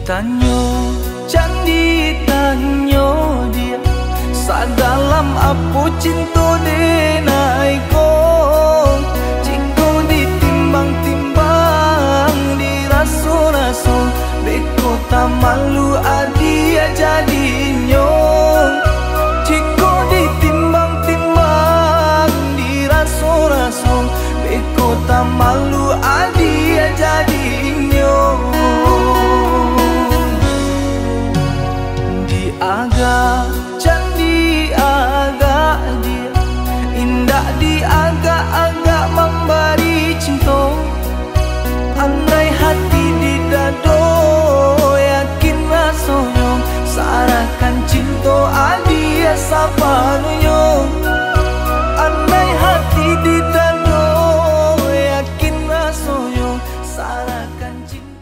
Ditanyo, candi tanyo dia sadalam apa cinta denai ko. Jika ditimbang-timbang diraso-raso, beko tak malu adia jadinyo. Jika ditimbang-timbang diraso-raso, beko tak malu adia jadinyo. Agak candi agak dia indah di agak-agak memberi cinta. Andai hati di dado yakin rasanya sarakan cinta adia sapanunya. Andai hati di dado yakin rasanya sarakan cinta.